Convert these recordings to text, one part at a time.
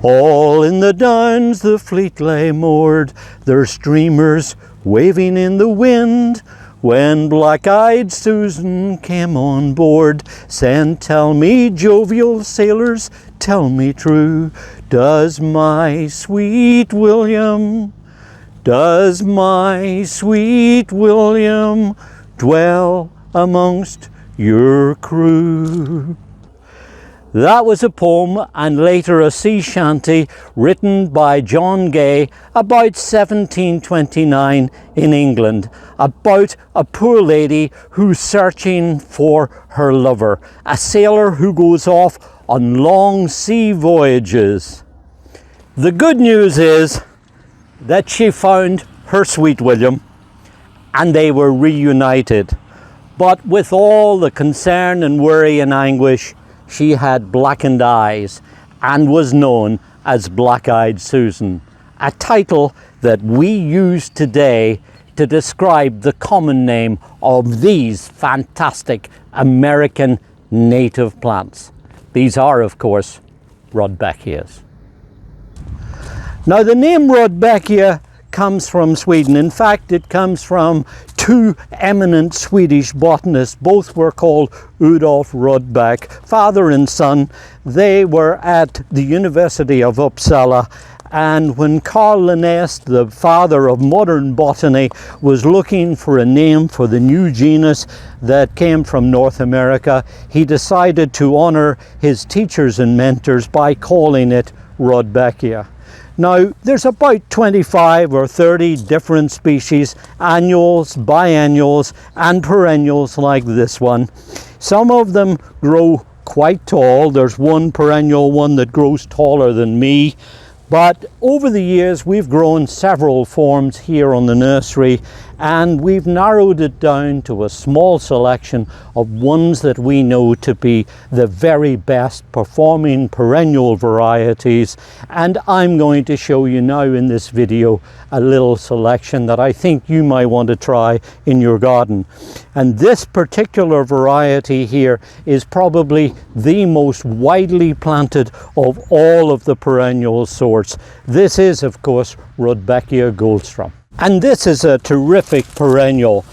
All in the downs the fleet lay moored, their streamers waving in the wind, when black-eyed Susan came on board, saying, "Tell me, jovial sailors, tell me true, does my sweet William dwell amongst your crew?" That was a poem and later a sea shanty written by John Gay about 1729 in England, about a poor lady who's searching for her lover, a sailor who goes off on long sea voyages. The good news is that she found her sweet William and they were reunited. But with all the concern and worry and anguish, she had blackened eyes and was known as Black-Eyed Susan, a title that we use today to describe the common name of these fantastic American native plants. These are, of course, Rudbeckias. Now, the name Rudbeckia comes from Sweden. In fact, it comes from two eminent Swedish botanists. Both were called Rudolf Rudbeck, father and son. They were at the University of Uppsala, and when Carl Linnaeus, the father of modern botany, was looking for a name for the new genus that came from North America, he decided to honor his teachers and mentors by calling it Rudbeckia. Now, there's about 25 or 30 different species, annuals, biennials, and perennials like this one. Some of them grow quite tall. There's one perennial one that grows taller than me. But over the years, we've grown several forms here on the nursery, and we've narrowed it down to a small selection of ones that we know to be the very best performing perennial varieties. And I'm going to show you now in this video a little selection that I think you might want to try in your garden. And this particular variety here is probably the most widely planted of all of the perennial sorts. This is, of course, Rudbeckia Goldstrom. And this is a terrific perennial.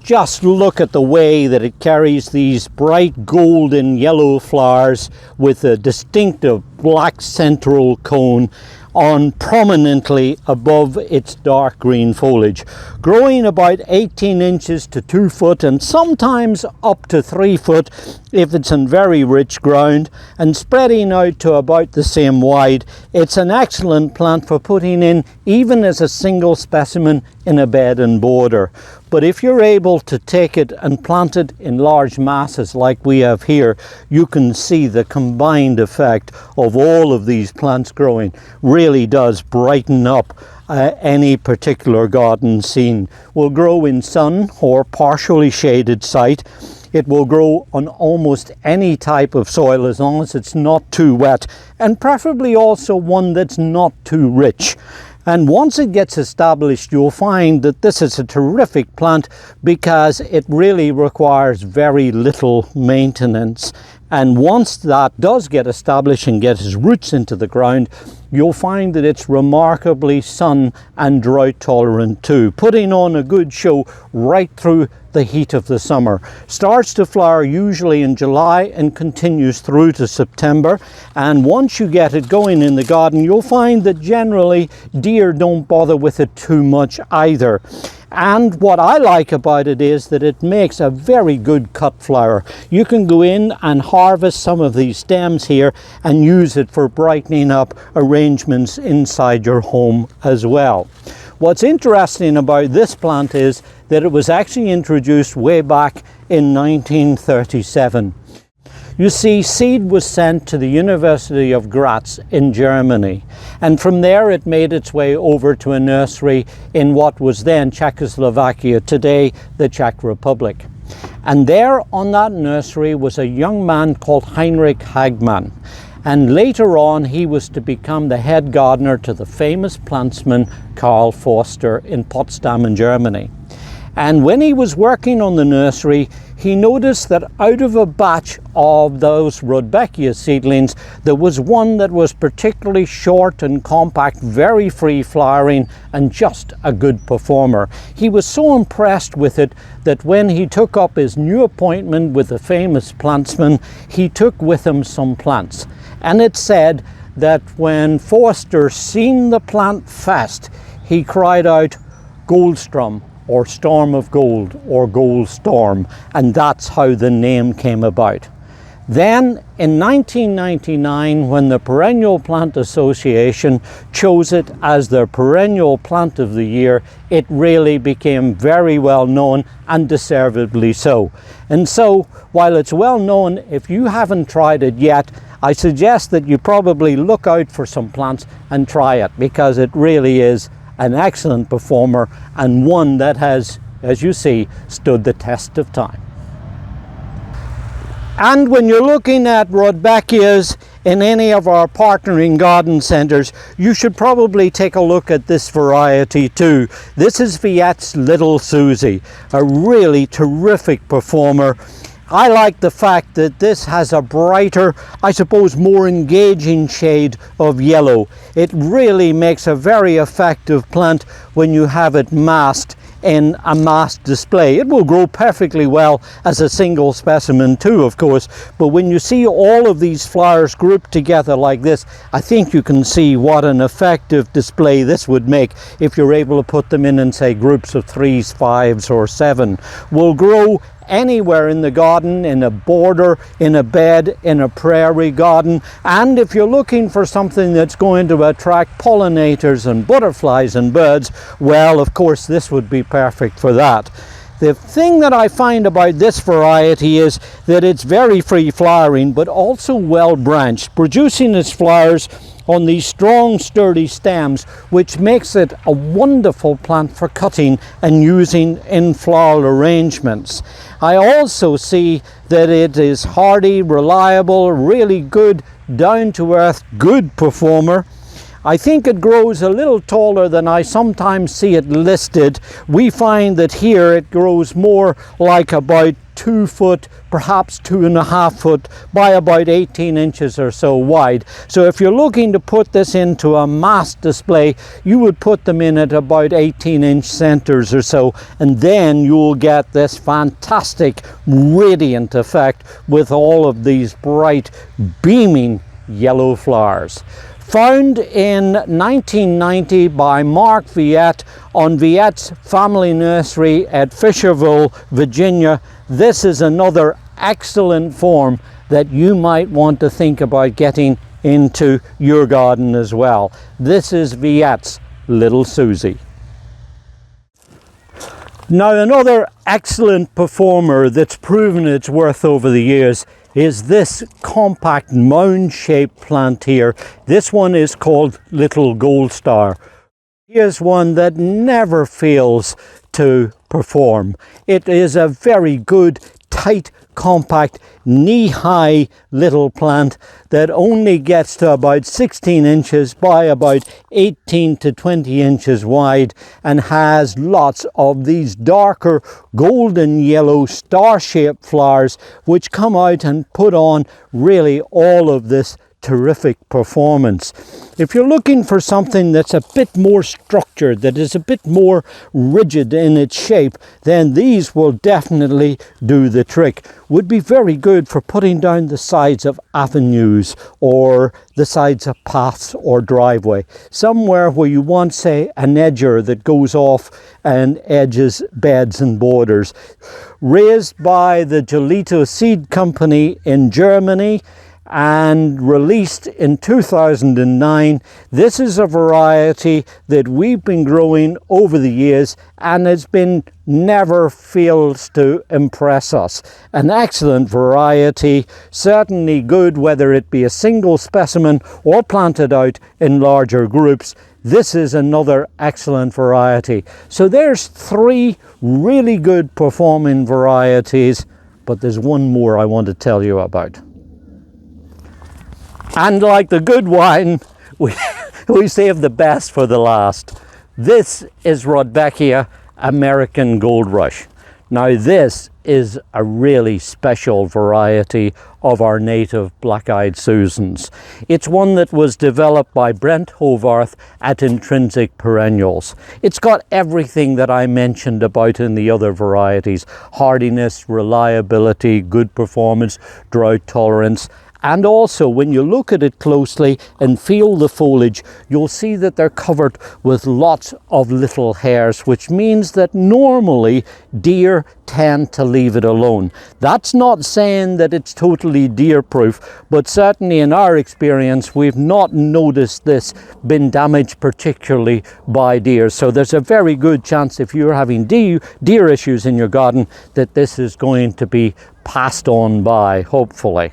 Just look at the way that it carries these bright golden yellow flowers with a distinctive black central cone on prominently above its dark green foliage, growing about 18 inches to 2 foot and sometimes up to 3 foot if it's in very rich ground, and spreading out to about the same wide. It's an excellent plant for putting in even as a single specimen in a bed and border. But if you're able to take it and plant it in large masses like we have here, you can see the combined effect of all of these plants growing really does brighten up any particular garden scene. Will grow in sun or partially shaded site. It will grow on almost any type of soil as long as it's not too wet, and preferably also one that's not too rich. And once it gets established, you'll find that this is a terrific plant because it really requires very little maintenance. And once that does get established and get its roots into the ground, you'll find that it's remarkably sun and drought tolerant too, putting on a good show right through the heat of the summer. Starts to flower usually in July and continues through to September. And once you get it going in the garden, you'll find that generally deer don't bother with it too much either. And what I like about it is that it makes a very good cut flower. You can go in and harvest some of these stems here and use it for brightening up arrangements inside your home as well. What's interesting about this plant is that it was actually introduced way back in 1937. You see, seed was sent to the University of Graz in Germany, and from there it made its way over to a nursery in what was then Czechoslovakia, today the Czech Republic. And there on that nursery was a young man called Heinrich Hagmann, and later on he was to become the head gardener to the famous plantsman Karl Forster in Potsdam in Germany. And when he was working on the nursery, he noticed that out of a batch of those Rudbeckia seedlings, there was one that was particularly short and compact, very free flowering, and just a good performer. He was so impressed with it that when he took up his new appointment with the famous plantsman, he took with him some plants. And it said that when Forster seen the plant first, he cried out, "Goldstrom," or "Storm of Gold," or "Gold Storm," and that's how the name came about. Then in 1999, when the Perennial Plant Association chose it as their Perennial Plant of the Year, it really became very well known, and deservedly so. And so, while it's well known, if you haven't tried it yet, I suggest that you probably look out for some plants and try it, because it really is an excellent performer, and one that has, as you see, stood the test of time. And when you're looking at Rudbeckias in any of our partnering garden centres, you should probably take a look at this variety too. This is Viette's Little Susie, a really terrific performer. I like the fact that this has a brighter, I suppose more engaging shade of yellow. It really makes a very effective plant when you have it massed in a mass display. It will grow perfectly well as a single specimen too, of course, but when you see all of these flowers grouped together like this, I think you can see what an effective display this would make if you're able to put them in say groups of 3s, 5s or 7. Will grow anywhere in the garden, in a border, in a bed, in a prairie garden, and if you're looking for something that's going to attract pollinators and butterflies and birds, well, of course this would be perfect for that. The thing that I find about this variety is that it's very free flowering, but also well branched, producing its flowers on these strong sturdy stems, which makes it a wonderful plant for cutting and using in floral arrangements. I also see that it is hardy, reliable, really good, down-to-earth, good performer. I think it grows a little taller than I sometimes see it listed. We find that here it grows more like about 2 foot, perhaps 2.5 foot by about 18 inches or so wide. So if you're looking to put this into a mass display, you would put them in at about 18-inch centers or so, and then you'll get this fantastic radiant effect with all of these bright, beaming yellow flowers. Found in 1990 by Mark Viette on Viette's family nursery at Fisherville, Virginia. This is another excellent form that you might want to think about getting into your garden as well. This is Viette's Little Susie. Now, another excellent performer that's proven its worth over the years is this compact mound-shaped plant here. This one is called Little Gold Star. Here's one that never fails to perform. It is a very good, tight, compact, knee-high little plant that only gets to about 16 inches by about 18 to 20 inches wide, and has lots of these darker golden yellow star-shaped flowers which come out and put on really all of this terrific performance. If you're looking for something that's a bit more structured, that is a bit more rigid in its shape, then these will definitely do the trick. Would be very good for putting down the sides of avenues or the sides of paths or driveway. Somewhere where you want, say, an edger that goes off and edges beds and borders. Raised by the Gelito Seed Company in Germany, and released in 2009. This is a variety that we've been growing over the years, and it's been never fails to impress us. An excellent variety, certainly good whether it be a single specimen or planted out in larger groups. This is another excellent variety. So there's 3 really good performing varieties, but there's one more I want to tell you about. And like the good wine, we save the best for the last. This is Rudbeckia American Gold Rush. Now this is a really special variety of our native black-eyed Susans. It's one that was developed by Brent Hovarth at Intrinsic Perennials. It's got everything that I mentioned about in the other varieties: hardiness, reliability, good performance, drought tolerance. And also, when you look at it closely and feel the foliage, you'll see that they're covered with lots of little hairs, which means that normally deer tend to leave it alone. That's not saying that it's totally deer proof, but certainly in our experience, we've not noticed this been damaged particularly by deer. So there's a very good chance, if you're having deer issues in your garden, that this is going to be passed on by, hopefully.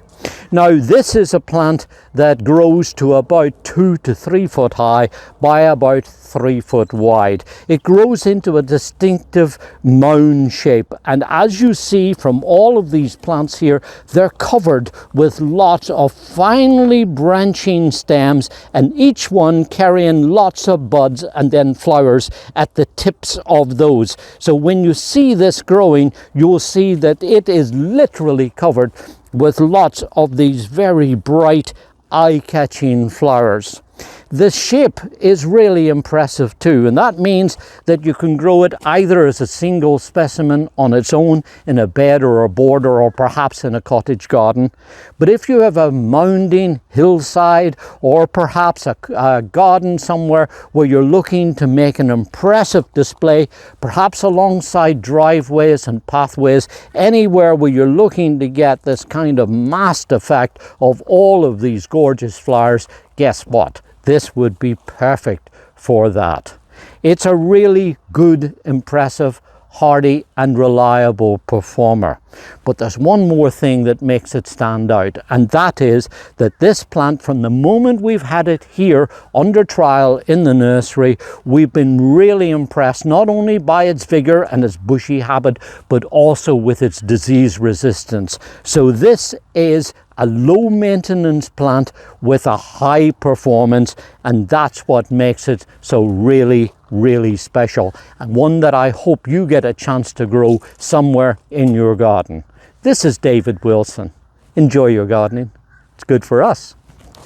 Now this is a plant that grows to about 2 to 3 foot high by about 3 foot wide. It grows into a distinctive mound shape, and as you see from all of these plants here, they're covered with lots of finely branching stems, and each one carrying lots of buds and then flowers at the tips of those. So when you see this growing, you'll see that it is literally covered with lots of these very bright, eye-catching flowers. The shape is really impressive too, and that means that you can grow it either as a single specimen on its own in a bed or a border, or perhaps in a cottage garden. But if you have a mounding hillside, or perhaps a garden somewhere where you're looking to make an impressive display, perhaps alongside driveways and pathways, anywhere where you're looking to get this kind of massed effect of all of these gorgeous flowers, guess what? This would be perfect for that. It's a really good, impressive, hardy and reliable performer. But there's one more thing that makes it stand out, and that is that this plant, from the moment we've had it here under trial in the nursery, we've been really impressed not only by its vigor and its bushy habit, but also with its disease resistance. So this is a low maintenance plant with a high performance, and that's what makes it so really special, and one that I hope you get a chance to grow somewhere in your garden. This is David Wilson. Enjoy your gardening. It's good for us,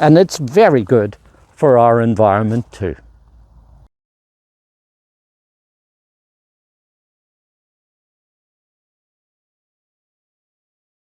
and it's very good for our environment too.